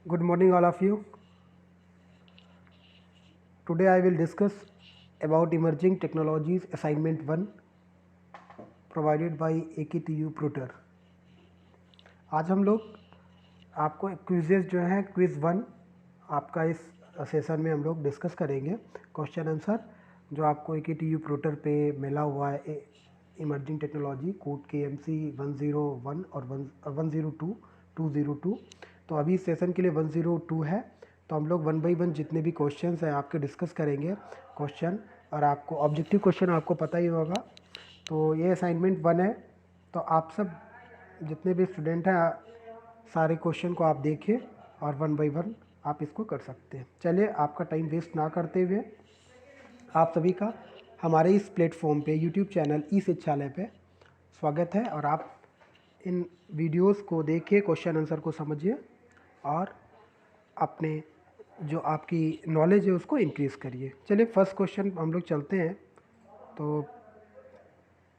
Good morning, all of you. Today I will discuss about emerging technologies assignment 1 provided by AKTU Pruter. आज हम लोग आपको quizzes जो हैं क्विज़ 1 आपका इस सेशन में हम लोग डिस्कस करेंगे क्वेश्चन आंसर जो आपको AKTU Pruter पे मिला हुआ है इमर्जिंग टेक्नोलॉजी कोड KMC 101 और 102 202। तो अभी इस सेशन के लिए 102 है, तो हम लोग 1 बाई 1 जितने भी क्वेश्चंस हैं आपके डिस्कस करेंगे क्वेश्चन, और आपको ऑब्जेक्टिव क्वेश्चन आपको पता ही होगा। तो ये असाइनमेंट 1 है, तो आप सब जितने भी स्टूडेंट हैं सारे क्वेश्चन को आप देखिए और 1 बाई 1 आप इसको कर सकते हैं। चलिए आपका टाइम वेस्ट ना करते हुए आप सभी का हमारे इस प्लेटफॉर्म पे यूट्यूब चैनल ई शिक्षालय पे स्वागत है, और आप इन वीडियोस को देखिए, क्वेश्चन आंसर को समझिए और अपने जो आपकी नॉलेज है उसको इंक्रीज़ करिए। चलिए फर्स्ट क्वेश्चन हम लोग चलते हैं। तो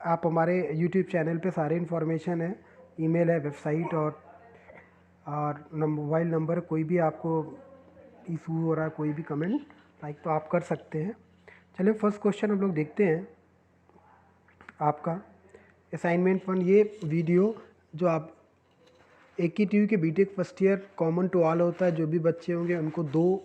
आप हमारे यूट्यूब चैनल पे सारे इन्फॉर्मेशन है, ईमेल है, वेबसाइट और मोबाइल नंबर, कोई भी आपको इशू हो रहा है, कोई भी कमेंट लाइक तो आप कर सकते हैं। चलिए फर्स्ट क्वेश्चन हम लोग देखते हैं आपका असाइनमेंट 1। ये वीडियो जो आप AKTU के BTech first year common to all होता है, जो भी बच्चे होंगे उनको दो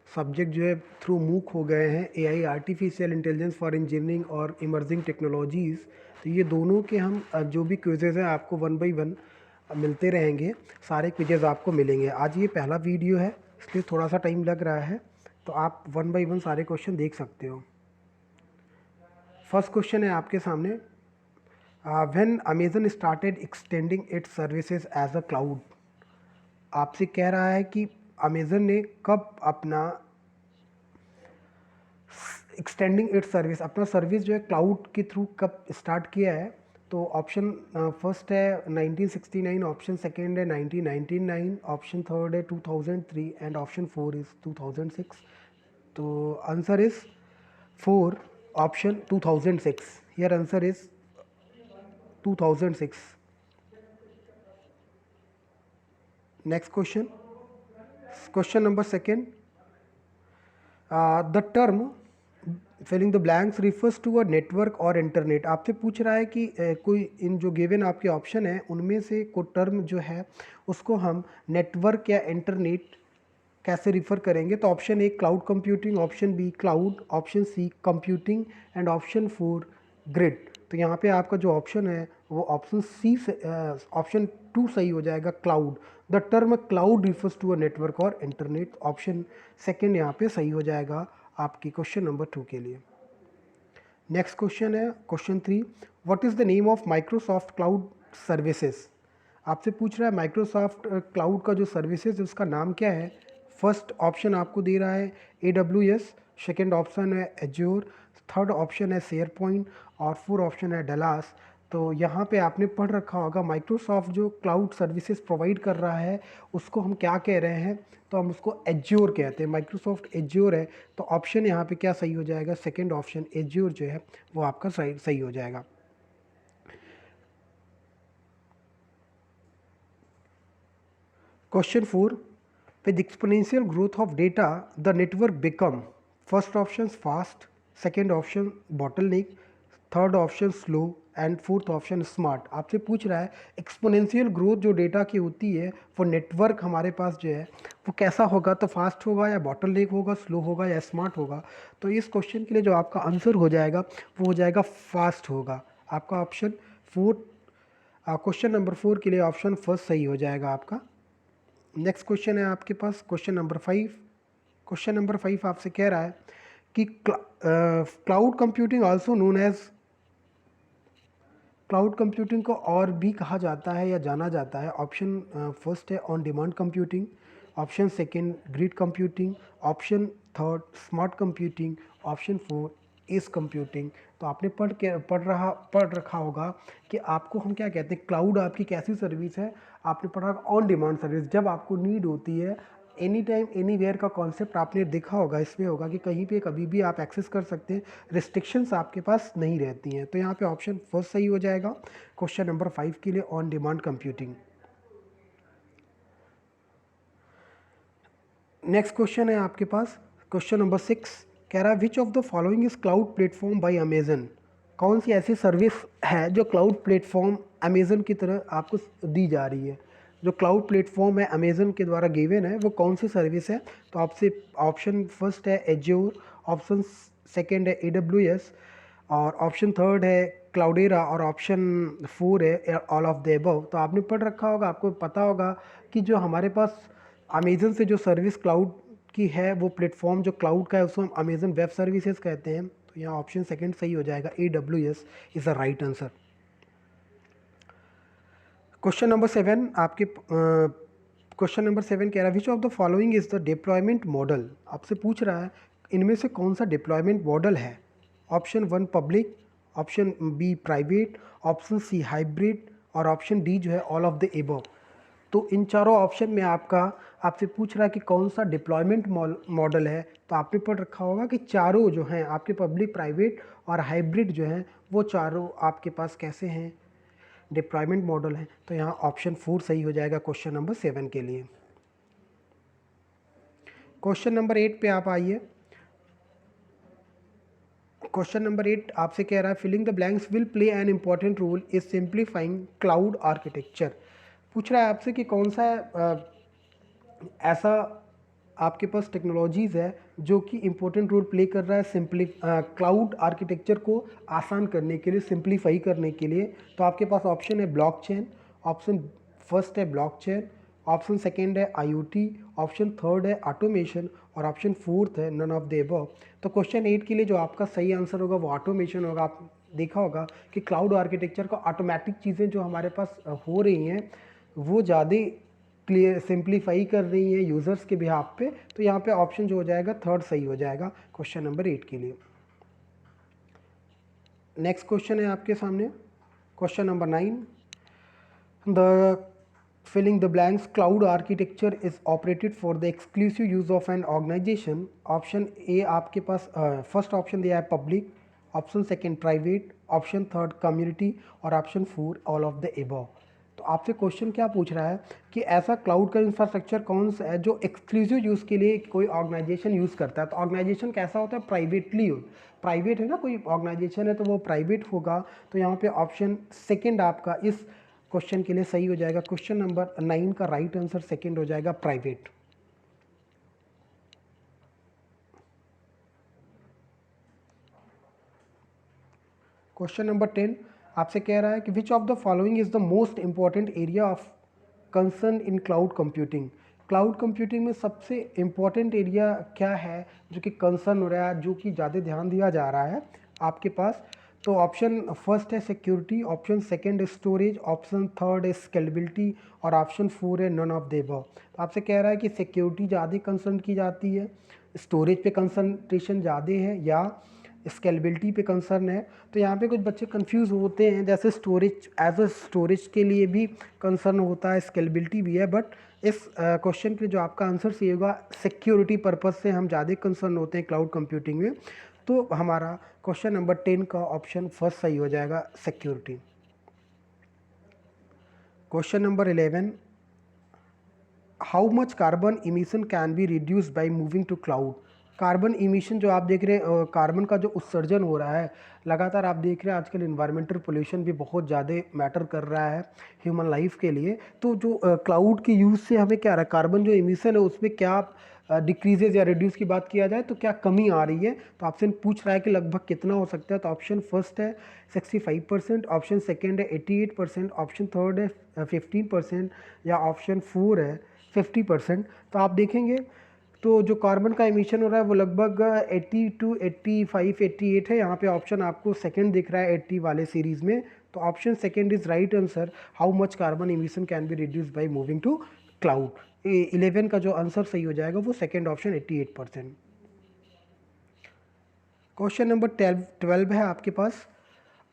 सब्जेक्ट जो है थ्रू मूक हो गए हैं, AI artificial intelligence for engineering और इमर्जिंग टेक्नोलॉजीज़। तो ये दोनों के हम जो भी क्विजेज़ हैं आपको 1 बाई 1 मिलते रहेंगे, सारे क्विजेज़ आपको मिलेंगे। आज ये पहला वीडियो है इसलिए थोड़ा सा टाइम लग रहा है, तो आप 1 बाई 1 सारे क्वेश्चन देख सकते हो। फर्स्ट क्वेश्चन है आपके सामने, when Amazon started extending its services as a cloud. आपसे कह रहा है कि अमेजन ने कब अपना एक्सटेंडिंग इट्स सर्विस, अपना सर्विस जो है क्लाउड के थ्रू कब स्टार्ट किया है। तो ऑप्शन फर्स्ट है 1969, ऑप्शन सेकेंड है 1999, ऑप्शन थर्ड है 2003 एंड ऑप्शन 4 इज़ 2006। तो answer is 4 option 2006। Here answer is 2006। Next question, question number second, the term filling the blanks refers to a network or internet. आपसे पूछ रहा है कि कोई इन जो गिवन आपके ऑप्शन है उनमें से कोई टर्म जो है उसको हम नेटवर्क या इंटरनेट कैसे रिफ़र करेंगे। तो option A cloud computing, option B cloud, option C computing and option 4 grid. तो यहाँ पे आपका जो ऑप्शन है वो ऑप्शन सी से ऑप्शन 2 सही हो जाएगा, cloud. The term cloud refers to a network or internet, option second यहाँ पे सही हो जाएगा आपकी क्वेश्चन नंबर 2 के लिए। नेक्स्ट क्वेश्चन है question 3, what is the name of Microsoft cloud services. आपसे पूछ रहा है माइक्रोसॉफ्ट क्लाउड का जो सर्विसेज है उसका नाम क्या है। फर्स्ट ऑप्शन आपको दे रहा है AWS, सेकेंड ऑप्शन है एज्योर, थर्ड ऑप्शन है शेयर पॉइंट और फोर्थ ऑप्शन है डलास। तो यहाँ पे आपने पढ़ रखा होगा माइक्रोसॉफ्ट जो क्लाउड सर्विसेज प्रोवाइड कर रहा है उसको हम क्या कह रहे हैं, तो हम उसको एज्योर कहते हैं। माइक्रोसॉफ्ट एज्योर है, तो ऑप्शन यहाँ पे क्या सही हो जाएगा, सेकेंड ऑप्शन एज्योर जो है वो आपका सही हो जाएगा। Question 4, with exponential growth of data the network become, first option fast, second option bottleneck, third option slow and fourth option smart. आपसे पूछ रहा है एक्सपोनेंशियल ग्रोथ जो डेटा की होती है वो नेटवर्क हमारे पास जो है वो कैसा होगा, तो फास्ट होगा या बॉटलनेक होगा, स्लो होगा या स्मार्ट होगा। तो इस क्वेश्चन के लिए जो आपका आंसर हो जाएगा वो हो जाएगा फास्ट होगा। आपका ऑप्शन 4, क्वेश्चन नंबर 4 के लिए ऑप्शन फर्स्ट सही हो जाएगा आपका। नेक्स्ट क्वेश्चन है आपके पास क्वेश्चन नंबर 5। क्वेश्चन नंबर 5 आपसे कह रहा है कि cloud computing also known as, cloud computing को और भी कहा जाता है या जाना जाता है। ऑप्शन फर्स्ट है on demand computing, option second grid computing, option third smart computing, option 4 is computing. तो आपने पढ़ रखा होगा कि आपको हम क्या कहते हैं, क्लाउड आपकी कैसी सर्विस है। आपने पढ़ा ऑन डिमांड सर्विस, जब आपको नीड होती है एनी टाइम एनी वेयर का कॉन्सेप्ट आपने देखा होगा, इसमें होगा कि कहीं पे कभी भी आप एक्सेस कर सकते हैं, रिस्ट्रिक्शंस आपके पास नहीं रहती हैं। तो यहाँ पे ऑप्शन फर्स्ट सही हो जाएगा क्वेश्चन नंबर 5 के लिए, on demand computing. Next question है आपके पास, क्वेश्चन नंबर 6 कह रहा है विच of the following is cloud platform bye Amazon. कौन सी ऐसी सर्विस है जो क्लाउड प्लेटफॉर्म अमेजन की तरह आपको दी जा रही है। जो क्लाउड प्लेटफॉर्म है अमेजन के द्वारा गिवन है वो कौन सी सर्विस है। तो आपसे ऑप्शन फर्स्ट है एज्योर, ऑप्शन सेकंड है AWS, और ऑप्शन थर्ड है क्लाउडेरा, और ऑप्शन फोर है ऑल ऑफ द अबव। तो आपने पढ़ रखा होगा, आपको पता होगा कि जो हमारे पास अमेजन से जो सर्विस क्लाउड की है वो प्लेटफॉर्म जो क्लाउड का है उसको हम अमेजन वेब सर्विसेज कहते हैं। तो यहाँ ऑप्शन सेकंड सही हो जाएगा, AWS is the right answer. Question number 7 आपके क्वेश्चन नंबर 7 कह रहा है विच of the following is the deployment model. आपसे पूछ रहा है इनमें से कौन सा डिप्लॉयमेंट मॉडल है। Option 1 public, option B private, option C hybrid, और ऑप्शन D जो है ऑल ऑफ द एबव। तो इन चारों ऑप्शन में आपसे पूछ रहा है कि कौन सा डिप्लॉयमेंट मॉडल है। तो आपने पढ़ रखा होगा कि चारों जो हैं आपके पब्लिक, प्राइवेट और हाइब्रिड जो हैं वो चारों आपके पास कैसे हैं, डिप्लॉयमेंट मॉडल हैं। तो यहाँ ऑप्शन 4 सही हो जाएगा क्वेश्चन नंबर 7 के लिए। क्वेश्चन नंबर 8 पे आप आइए। क्वेश्चन नंबर 8 आपसे कह रहा है filling the blanks will play an important role is simplifying cloud architecture. पूछ रहा है आपसे कि कौन सा ऐसा आपके पास टेक्नोलॉजीज़ है जो कि इम्पोर्टेंट रोल प्ले कर रहा है क्लाउड आर्किटेक्चर को आसान करने के लिए, सिंप्लीफाई करने के लिए। तो आपके पास ऑप्शन है ब्लॉकचेन, ऑप्शन फर्स्ट है ब्लॉकचेन, ऑप्शन सेकेंड है IoT, ऑप्शन थर्ड है ऑटोमेशन, और ऑप्शन फोर्थ है नन ऑफ द अबव। तो क्वेश्चन 8 के लिए जो आपका सही आंसर होगा वो ऑटोमेशन होगा। आप देखा होगा कि क्लाउड आर्किटेक्चर का ऑटोमेटिक चीज़ें जो हमारे पास हो रही हैं वो ज़्यादा क्लियर सिंप्लीफाई कर रही है यूज़र्स के बिहाफ पे। तो यहाँ पे ऑप्शन जो हो जाएगा थर्ड सही हो जाएगा क्वेश्चन नंबर 8 के लिए। नेक्स्ट क्वेश्चन है आपके सामने, question number 9 the filling the blanks cloud architecture is operated for the exclusive use of an organization। Option A आपके पास फर्स्ट ऑप्शन दिया है public, option second private, option third community, और option four all of the above. तो आपसे question क्या पूछ रहा है कि ऐसा क्लाउड का इंफ्रास्ट्रक्चर कौन सा है जो एक्सक्लूसिव यूज़ के लिए कोई ऑर्गेनाइजेशन यूज़ करता है। तो ऑर्गेनाइजेशन कैसा होता है, प्राइवेटली यूज, प्राइवेट है ना, कोई ऑर्गेनाइजेशन है तो वो प्राइवेट होगा। तो यहाँ पे ऑप्शन सेकंड आपका इस क्वेश्चन के लिए सही हो जाएगा। क्वेश्चन नंबर 9 का राइट आंसर सेकंड हो जाएगा, प्राइवेट। क्वेश्चन नंबर 10 आपसे कह रहा है कि विच of the following is the most important area of concern in cloud computing. Cloud computing में सबसे इम्पॉर्टेंट एरिया क्या है जो कि कंसर्न हो रहा है, जो कि ज़्यादा ध्यान दिया जा रहा है आपके पास। तो ऑप्शन फर्स्ट है सिक्योरिटी, ऑप्शन सेकंड है स्टोरेज, ऑप्शन थर्ड है स्केलेबिलिटी, और ऑप्शन फोर है नन ऑफ द अबव। तो आपसे कह रहा है कि सिक्योरिटी ज़्यादा कंसर्न की जाती है, स्टोरेज पे कंसंट्रेशन ज़्यादा है, या स्केलेबिलिटी पे कंसर्न है। तो यहाँ पे कुछ बच्चे कंफ्यूज होते हैं, जैसे स्टोरेज एज अ स्टोरेज के लिए भी कंसर्न होता है, स्केलेबिलिटी भी है, बट इस क्वेश्चन के जो आपका आंसर सही होगा सिक्योरिटी पर्पज़ से हम ज़्यादा कंसर्न होते हैं क्लाउड कंप्यूटिंग में। तो हमारा क्वेश्चन नंबर 10 का ऑप्शन फर्स्ट सही हो जाएगा, security. Question number 11 how much carbon emission can be reduce by moving to cloud. Carbon emission जो आप देख रहे हैं, कार्बन का जो उत्सर्जन हो रहा है लगातार, आप देख रहे हैं आजकल इन्वायरमेंटल पोल्यूशन भी बहुत ज़्यादा मैटर कर रहा है ह्यूमन लाइफ के लिए। तो जो क्लाउड के यूज़ से हमें क्या रहा है, कार्बन जो इमिशन है उसमें क्या डिक्रीजेज या रिड्यूस की बात किया जाए तो क्या कमी आ रही है। तो आपसे पूछ रहा है कि लगभग कितना हो सकता है। तो ऑप्शन फर्स्ट है 65%, ऑप्शन सेकेंड है 88%, ऑप्शन थर्ड है 15%, या ऑप्शन फोर है 50%। तो आप देखेंगे तो जो कार्बन का एमिशन हो रहा है वो लगभग 80 टू 85 88 है। यहाँ पे ऑप्शन आपको सेकंड दिख रहा है 80 वाले सीरीज में। तो option second is right answer, how much carbon emission can be reduce by moving to cloud. 11 का जो आंसर सही हो जाएगा वो सेकंड ऑप्शन 88%। क्वेश्चन नंबर 12 है आपके पास,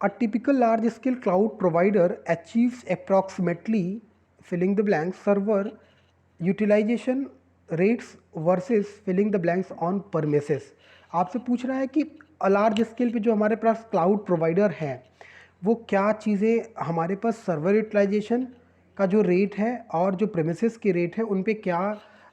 a typical large scale cloud provider achieves approximately filling the blank server utilisation rates versus filling the blanks on premises. आपसे पूछ रहा है कि लार्ज स्केल पे जो हमारे पास क्लाउड प्रोवाइडर है वो क्या चीज़ें हमारे पास सर्वर यूटिलाइजेशन का जो रेट है और जो प्रेमिसेस की रेट है उन पे क्या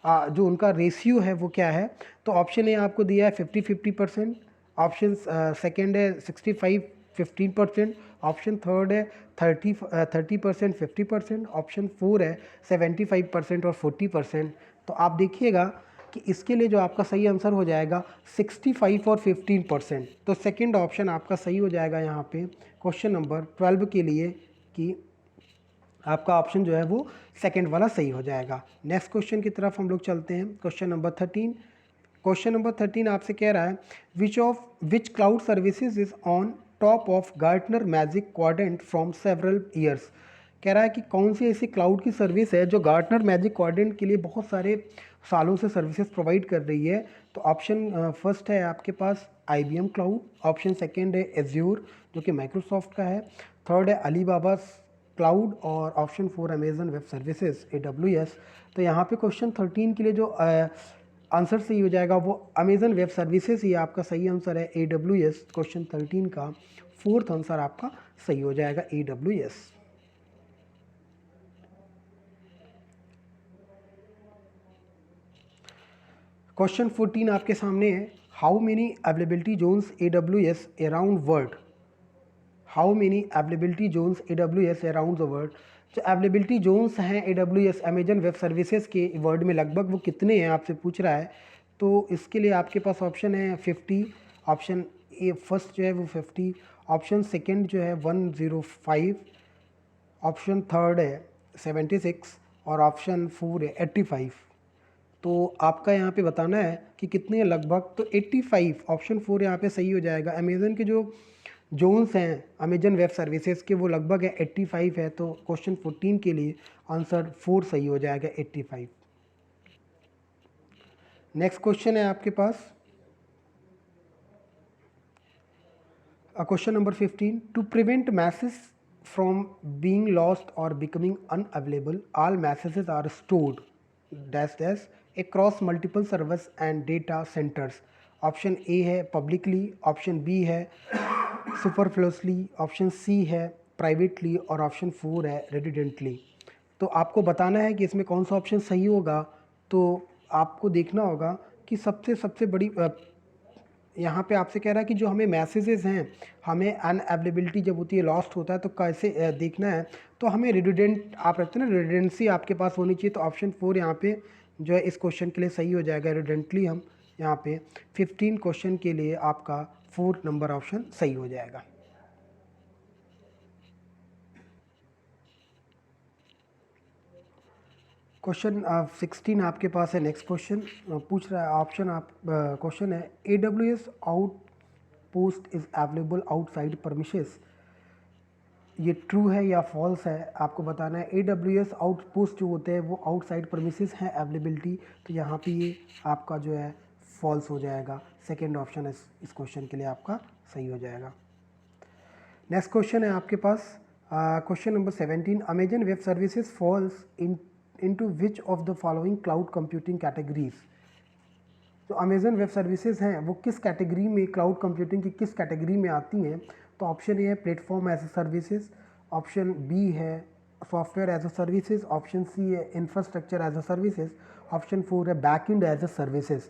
जो उनका रेशियो है वो क्या है। तो ऑप्शन ए आपको दिया है 50-50%, ऑप्शन सेकेंड है 65-15%, ऑप्शन थर्ड है 30% 50%, ऑप्शन फोर है 75% और 40%। तो आप देखिएगा कि इसके लिए जो आपका सही आंसर हो जाएगा 65 और 15%। तो सेकंड ऑप्शन आपका सही हो जाएगा यहाँ पे क्वेश्चन नंबर 12 के लिए, कि आपका ऑप्शन जो है वो सेकंड वाला सही हो जाएगा। नेक्स्ट क्वेश्चन की तरफ हम लोग चलते हैं। Question number 13। क्वेश्चन नंबर 13 आपसे कह रहा है which cloud services is on top of Gartner magic quadrant from several years. कह रहा है कि कौन सी ऐसी क्लाउड की सर्विस है जो गार्टनर मैजिक क्वाड्रेंट के लिए बहुत सारे सालों से सर्विसेज प्रोवाइड कर रही है। तो ऑप्शन फर्स्ट है आपके पास IBM क्लाउड, ऑप्शन सेकेंड है एज्योर जो कि माइक्रोसॉफ्ट का है, थर्ड है अलीबाबा क्लाउड और option four Amazon web services AWS। तो यहाँ पे क्वेश्चन 13 के लिए जो आंसर सही हो जाएगा वो अमेजन वेब सर्विसेज ही आपका सही आंसर है AWS। क्वेश्चन 13 का फोर्थ आंसर आपका सही हो जाएगा AWS। क्वेश्चन 14 आपके सामने है how many availability zones AWS around world. How many availability zones AWS around the world. जो अवेलेबिलिटी जोन्स हैं AWS अमेजन वेब सर्विसेज के वर्ल्ड में लगभग वो कितने हैं आपसे पूछ रहा है। तो इसके लिए आपके पास ऑप्शन है 50, ऑप्शन ए फर्स्ट जो है वो 50, ऑप्शन सेकंड जो है 105, ऑप्शन थर्ड है 76 और ऑप्शन फोर है 85। तो आपका यहाँ पे बताना है कि कितने हैं लगभग। तो 85 ऑप्शन फोर यहाँ पे सही हो जाएगा। अमेज़न के जो जोन्स हैं अमेजन वेब सर्विसेज के वो लगभग है 85 है। तो क्वेश्चन 14 के लिए आंसर फोर सही हो जाएगा 85। नेक्स्ट क्वेश्चन है आपके पास question number 15। To prevent message from being lost और becoming unavailable all messages are stored dash dash across multiple servers and data centers. Option A है पब्लिकली, ऑप्शन बी है सुपरफ्लोसली, option C है privately और option four है रेडिडेंटली। तो आपको बताना है कि इसमें कौन सा ऑप्शन सही होगा। तो आपको देखना होगा कि सबसे सबसे बड़ी यहाँ पे आपसे कह रहा है कि जो हमें मैसेजेस हैं हमें अनअवेलेबिलिटी जब होती है लॉस्ट होता है तो कैसे देखना है। तो हमें रिडंडेंट आप रखते हैं ना, रिडंडेंसी आपके पास होनी चाहिए। तो ऑप्शन फोर यहाँ पे जो है इस क्वेश्चन के लिए सही हो जाएगा। रिडंडेंटली हम यहाँ पे 15 क्वेश्चन के लिए आपका 4 नंबर ऑप्शन सही हो जाएगा। क्वेश्चन 16 आपके पास है। नेक्स्ट क्वेश्चन पूछ रहा है ऑप्शन आप क्वेश्चन है AWS out post is available outside permissions. ये ट्रू है या फॉल्स है आपको बताना है। AWS आउटपोस्ट जो होते हैं वो आउटसाइड परमिसेस हैं अवेलेबिलिटी। तो यहाँ पे ये आपका जो है फॉल्स हो जाएगा। सेकंड ऑप्शन इस क्वेश्चन के लिए आपका सही हो जाएगा। नेक्स्ट क्वेश्चन है आपके पास question number 17। Amazon web services falls into which of the following cloud computing categories. जो अमेजन वेब सर्विसेज हैं वो किस कैटेगरी में, क्लाउड कंप्यूटिंग की किस कैटेगरी में आती हैं। तो ऑप्शन ए है platform as a services, option B है software as a services, option C है infrastructure as a services, option four है बैकएंड एज ए सर्विसेज।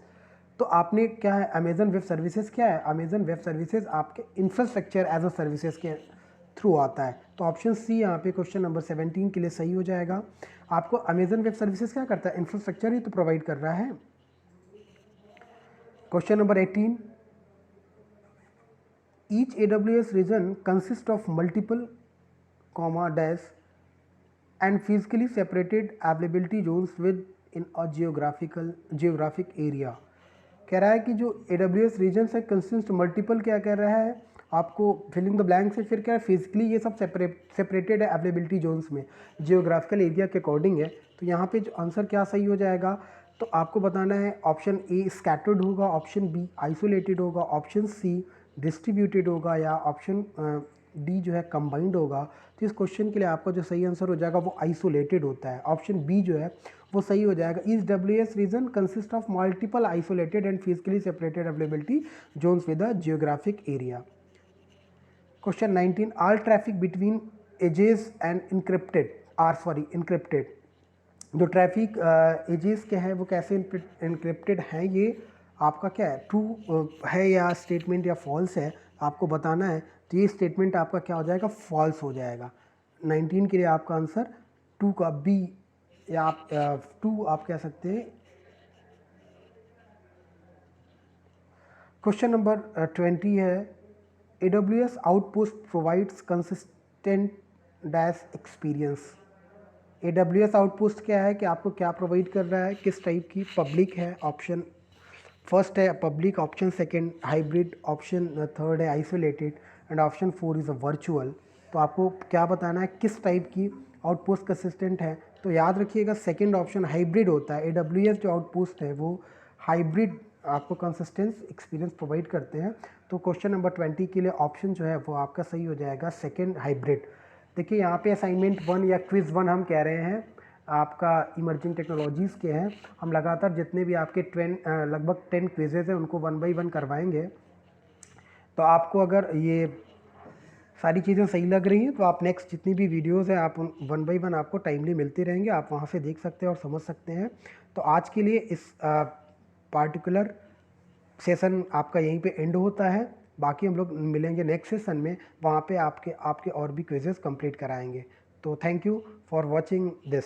तो आपने क्या है अमेजन वेब सर्विसेज क्या है, अमेजन वेब सर्विसेज आपके इंफ्रास्ट्रक्चर एज ए सर्विसेज के थ्रू आता है। तो ऑप्शन सी यहाँ पे क्वेश्चन नंबर 17 के लिए सही हो जाएगा। आपको अमेजन वेब सर्विसेज क्या करता है, इंफ्रास्ट्रक्चर ही तो प्रोवाइड कर रहा है। Question number 18। Each AWS region consists of multiple dash and physically separated availability zones within a geographic area। कह रहा है कि जो AWS regions है कंसिस्ट मल्टीपल क्या कह रहा है आपको फिलिंग द ब्लैंक से, फिर क्या है फिजिकली ये सब सेपरेटेड है अवेलेबिलिटी जोन्स में, जियोग्राफिकल एरिया के अकॉर्डिंग है। तो यहाँ पे जो आंसर क्या सही हो जाएगा तो आपको बताना है ऑप्शन ए स्कैटर्ड होगा, ऑप्शन बी आइसोलेटेड होगा, ऑप्शन सी डिस्ट्रीब्यूटेड होगा या ऑप्शन डी जो है कंबाइंड होगा। तो इस क्वेश्चन के लिए आपका जो सही आंसर हो जाएगा वो आइसोलेटेड होता है। ऑप्शन बी जो है वो सही हो जाएगा। Each WS region consist of multiple isolated and physically separated availability zones with a geographic area. Question 19। All traffic between edges and encrypted जो ट्रैफिक एजेस के हैं वो कैसे इनक्रिप्टेड हैं, ये आपका क्या है, ट्रू है या स्टेटमेंट या फॉल्स है, आपको बताना है। तो ये स्टेटमेंट आपका क्या हो जाएगा, फॉल्स हो जाएगा। 19 के लिए आपका आंसर टू का बी, या आप टू आप कह सकते हैं। क्वेश्चन नंबर 20 है, AWS outpost provides consistent dash experience. AWS outpost क्या है कि आपको क्या प्रोवाइड कर रहा है, किस टाइप की, पब्लिक है, ऑप्शन फर्स्ट है public, option second hybrid, option third है isolated, and option 4 is a virtual. तो आपको क्या बताना है, किस टाइप की आउटपोस्ट कंसिस्टेंट है। तो याद रखिएगा सेकंड ऑप्शन हाइब्रिड होता है। AWS जो आउटपोस्ट है वो हाइब्रिड आपको कंसिस्टेंस एक्सपीरियंस प्रोवाइड करते हैं। तो क्वेश्चन नंबर 20 के लिए ऑप्शन जो है वो आपका सही हो जाएगा, सेकंड हाइब्रिड। देखिए यहाँ पे असाइनमेंट 1 या क्विज़ 1 हम कह रहे हैं, आपका इमर्जिंग टेक्नोलॉजीज़ के हैं। हम लगातार जितने भी आपके लगभग 10 क्विजेज़ हैं उनको 1 बाई 1 करवाएंगे। तो आपको अगर ये सारी चीज़ें सही लग रही हैं तो आप नेक्स्ट जितनी भी वीडियोज़ हैं आप 1 बाई 1 आपको टाइमली मिलते रहेंगे, आप वहाँ से देख सकते हैं और समझ सकते हैं। तो आज के लिए इस पार्टिकुलर सेशन आपका यहीं पे एंड होता है। बाकी हम लोग मिलेंगे नेक्स्ट सेशन में, वहाँ पे आपके और भी क्विजेज़ कंप्लीट कराएंगे। तो thank you for watching this.